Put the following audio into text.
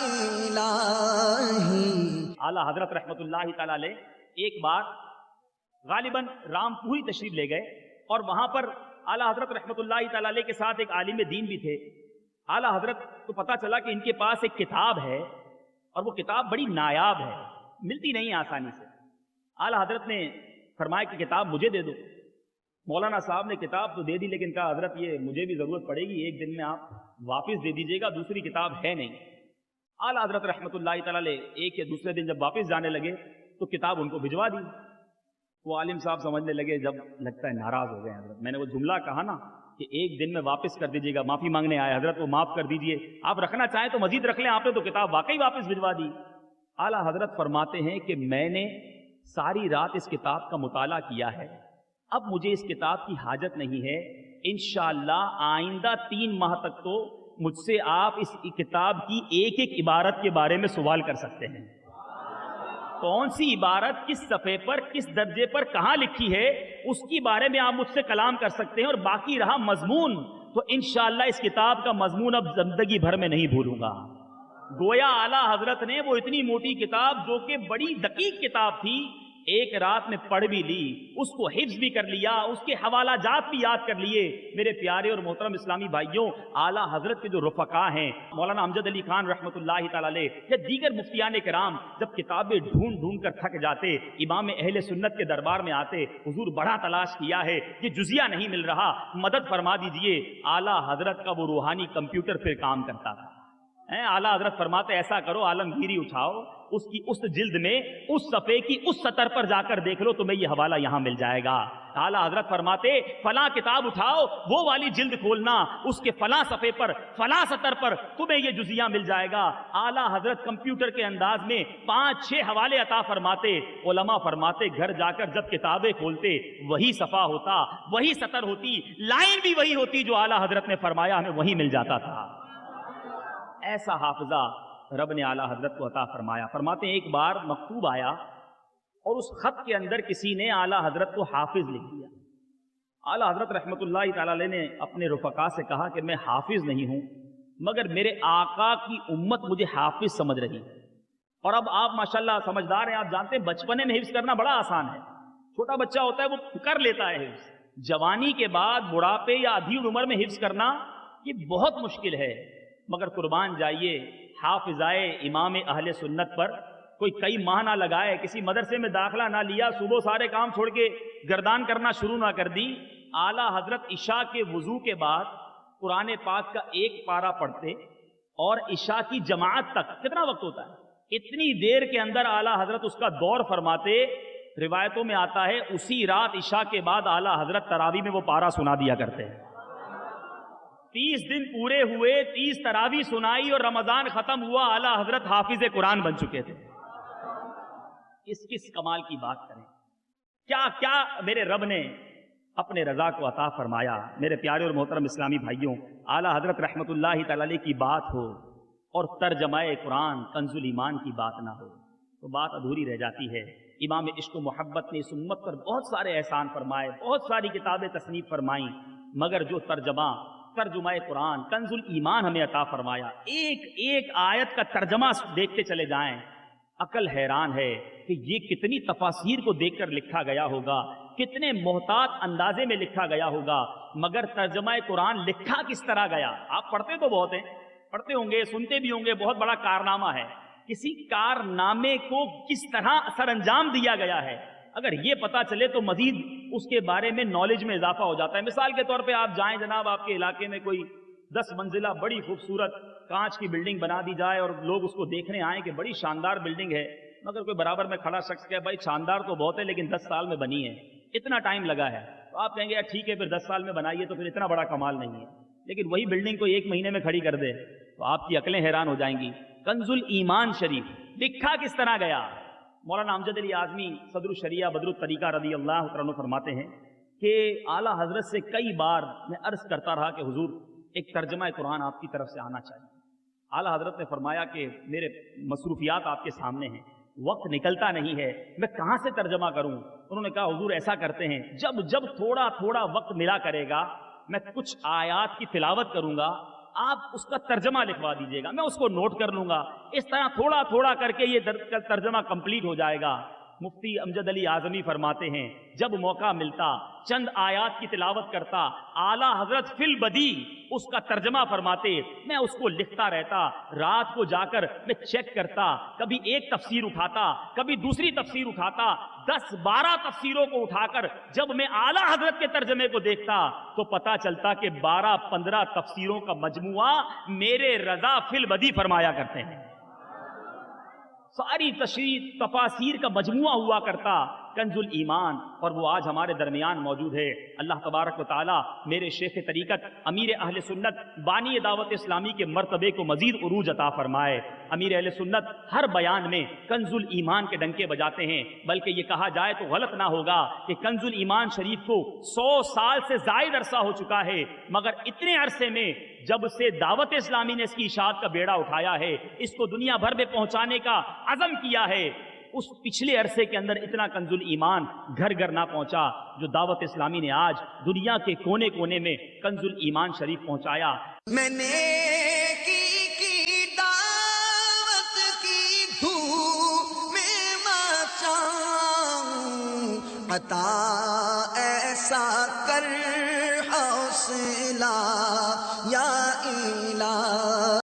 इलाही। आला हजरत रहमतुल्लाहि तआला अलैह एक बार गालिबन रामपुरी तशरीफ ले गए और वहां पर आला हजरत रहमतुल्लाहि तआला अलैह के साथ एक आलिम दीन भी थे। आला हजरत को पता चला कि इनके पास एक किताब है और वो किताब बड़ी नायाब है, मिलती नहीं आसानी से। आला हजरत ने फरमाया कि किताब मुझे दे दो। मौलाना साहब ने किताब तो दे दी, लेकिन कहा हजरत ये मुझे भी जरूरत पड़ेगी, एक दिन में आप वापस दे दीजिएगा, दूसरी किताब है नहीं। आला हजरत रहमतुल्लाहि तआला अलैह एक या दूसरे दिन जब वापस जाने लगे तो किताब उनको भिजवा दी। वो आलिम साहब समझने लगे, जब लगता है नाराज हो गए हजरत, मैंने वो जुमला कहा ना कि एक दिन में वापस कर दीजिएगा, माफी मांगने आए हजरत, वो माफ कर दीजिए, आप रखना चाहें तो मजीद रख लें, आपने तो किताब वाकई वापस भिजवा दी। आला हजरत फरमाते हैं कि मैंने सारी रात इस किताब का मुताला किया है, अब मुझे इस किताब की हाजत नहीं है, इंशाअल्लाह आइंदा 3 माह तक तो मुझसे आप इस किताब की एक एक इबारत के बारे में सवाल कर सकते हैं। कौन सी इबारत किस सफ़े पर किस दर्जे पर कहां लिखी है उसकी बारे में आप मुझसे कलाम कर सकते हैं, और बाकी रहा मजमून तो इंशाअल्लाह इस किताब का मजमून अब जिंदगी भर में नहीं भूलूंगा। गोया आला हजरत ने वो इतनी मोटी किताब जो कि बड़ी दकीक किताब थी, एक रात में पढ़ भी ली, उसको हिफ्ज भी कर लिया, उसके हवाला जात भी याद कर लिए। मेरे प्यारे और मोहतरम इस्लामी भाइयों, आला हजरत के जो रफ़का हैं, मौलाना अमजद अली खान रहमतुल्लाहि तआला अलैह या दीगर मुफ्तियान किराम, जब किताबें ढूंढ ढूंढ कर थक जाते, इमाम अहले सुन्नत के दरबार में आते, हुजूर बड़ा तलाश किया है, ये जुजिया नहीं मिल रहा, मदद फरमा दीजिए। आला हजरत का वो रूहानी कंप्यूटर फिर काम करता था। आला हजरत फरमाते, ऐसा करो आलमगीरी उठाओ, उसकी उस जिल्द में उस सफ़े की उस सतर पर जाकर देख लो, तुम्हें ये हवाला यहां मिल जाएगा। आला हजरत फरमाते, फला किताब उठाओ, वो वाली जिल्द खोलना, उसके फला सफ़े पर फला सतर पर तुम्हें ये जुजिया मिल जाएगा। आला हजरत कंप्यूटर के अंदाज में 5-6 हवाले अता फरमाते। उलमा फरमाते, घर जाकर जब किताबें खोलते वही सफ़ा होता, वही सतर होती, लाइन भी वही होती जो आला हजरत ने फरमाया, हमें वही मिल जाता था। ऐसा हाफिजा रब ने आला हजरत को अता फरमाया। फरमाते हैं, एक बार मकतूब आया और उस खत के अंदर किसी ने आला हजरत को हाफिज लिख दिया। आला हजरत रहमतुल्लाहि तआला अलैह ने अपने रुफका से कहा कि मैं हाफिज नहीं हूं, मगर मेरे आका की उम्मत मुझे हाफिज समझ रही है। और अब आप माशाल्लाह समझदार हैं, आप जानते हैं बचपने में हिफ्ज करना बड़ा आसान है, छोटा बच्चा होता है वो कर लेता है हिफ्ज। जवानी के बाद बुढ़ापे या अधीन उम्र में हिफ्ज करना ये बहुत मुश्किल है। मगर कुर्बान जाइए हाफिजाए इमाम अहले सुन्नत पर कोई कई माह ना लगाए, किसी मदरसे में दाखिला ना लिया, सुबह सारे काम छोड़ के गर्दान करना शुरू ना कर दी। आला हजरत इशा के वजू के बाद कुरान पाक का एक पारा पढ़ते और इशा की जमात तक कितना वक्त होता है, इतनी देर के अंदर आला हजरत उसका दौर फरमाते। रिवायतों में आता है उसी रात इशा के बाद आला हजरत तरावी में वो पारा सुना दिया करते हैं। 30 दिन पूरे हुए, 30 तरावी सुनाई और रमजान खत्म हुआ, आला हजरत हाफिज कुरान बन चुके थे। किस कमाल की बात करें, क्या क्या मेरे रब ने अपने रजा को अता फरमाया। मेरे प्यारे और मोहतरम इस्लामी भाइयों, आला हजरत रहमतुल्लाहि तआला अलैह की बात हो और तर्जमाए कुरान कंजुल ईमान की बात ना हो तो बात अधूरी रह जाती है। इमाम इश्क व मोहब्बत ने इस उम्मत पर बहुत सारे एहसान फरमाए, बहुत सारी किताबें तसनीफ फरमाई, मगर जो तर्जुमाए कुरान कंजुल ईमान हमें अता फरमाया, एक एक आयत का तर्जमा देखते चले जाएं, अकल हैरान है कि ये कितनी तफासीर को देखकर लिखा गया होगा, कितने मोहतात अंदाजे में लिखा गया होगा, मगर तर्जमाए कुरान लिखा किस तरह गया। आप पढ़ते तो बहुत हैं, पढ़ते होंगे, सुनते भी होंगे, बहुत बड़ा कारनामा है। किसी कारनामे को किस तरह सर अंजाम दिया गया है, अगर ये पता चले तो मजीद उसके बारे में नॉलेज में इजाफा हो जाता है। मिसाल के तौर पे आप जाएं जनाब, आपके इलाके में कोई 10 मंजिला बड़ी खूबसूरत कांच की बिल्डिंग बना दी जाए और लोग उसको देखने आए कि बड़ी शानदार बिल्डिंग है, मगर कोई बराबर में खड़ा शख्स कहे भाई शानदार तो बहुत है लेकिन 10 साल में बनी है, इतना टाइम लगा है, तो आप कहेंगे यार ठीक है फिर 10 साल में बनाइए तो फिर इतना बड़ा कमाल नहीं है। लेकिन वही बिल्डिंग को 1 महीने में खड़ी कर दे तो आपकी अकलें हैरान हो जाएंगी। कंजुल ईमान शरीफ लिखा किस तरह गया। मौलाना अमजद अली आज़मी सदरुल शरिया बदरुल तरीका रदी अल्लाह तआला फरमाते हैं कि आला हजरत से कई बार मैं अर्ज करता रहा कि हुजूर एक तर्जमा कुरान आपकी तरफ से आना चाहिए। आला हजरत ने फरमाया कि मेरे मसरूफियात आपके सामने हैं, वक्त निकलता नहीं है, मैं कहाँ से तर्जमा करूँ। उन्होंने कहा हुजूर ऐसा करते हैं, जब जब थोड़ा थोड़ा वक्त मिला करेगा मैं कुछ आयात की तिलावत करूँगा آپ اس کا ترجمہ لکھوا دیجئے گا، میں اس کو نوٹ کر لوں گا، اس طرح تھوڑا تھوڑا کر کے یہ ترجمہ کمپلیٹ ہو جائے گا۔ مفتی امجد علی اعظمی فرماتے ہیں جب موقع ملتا چند آیات کی تلاوت کرتا، اعلیٰ حضرت فی البدی اس کا ترجمہ فرماتے، میں اس کو لکھتا رہتا، رات کو جا کر میں چیک کرتا، کبھی ایک تفسیر اٹھاتا، کبھی دوسری تفسیر اٹھاتا، 10-12 تفسیروں کو اٹھا کر جب میں اعلیٰ حضرت کے ترجمے کو دیکھتا تو پتا چلتا کہ 12-15 تفسیروں کا مجموعہ میرے رضا فی البدی فرمایا کرتے ہیں، ساری تشریح تفاسیر کا مجموعہ ہوا کرتا کنز الایمان، اور وہ آج ہمارے درمیان موجود ہے۔ اللہ تبارک و تعالی میرے شیخ طریقت امیر اہل سنت بانی دعوت اسلامی کے مرتبے کو مزید عروج عطا فرمائے۔ امیر اہل سنت ہر بیان میں کنز الایمان کے ڈنکے بجاتے ہیں، بلکہ یہ کہا جائے تو غلط نہ ہوگا کہ کنز الایمان شریف کو 100 سال سے زائد عرصہ ہو چکا ہے، مگر اتنے عرصے میں جب سے دعوت اسلامی نے اس کی اشاعت کا بیڑا اٹھایا ہے، اس کو دنیا بھر میں پہنچانے کا عزم کیا ہے، اس پچھلے عرصے کے اندر اتنا کنز الایمان گھر گھر نہ پہنچا جو دعوت اسلامی نے آج دنیا کے کونے کونے میں کنز الایمان شریف پہنچایا۔ میں نے کی دعوت کی دھوم میں مچاؤں، عطا ایسا کر حوصلہ یا الہی۔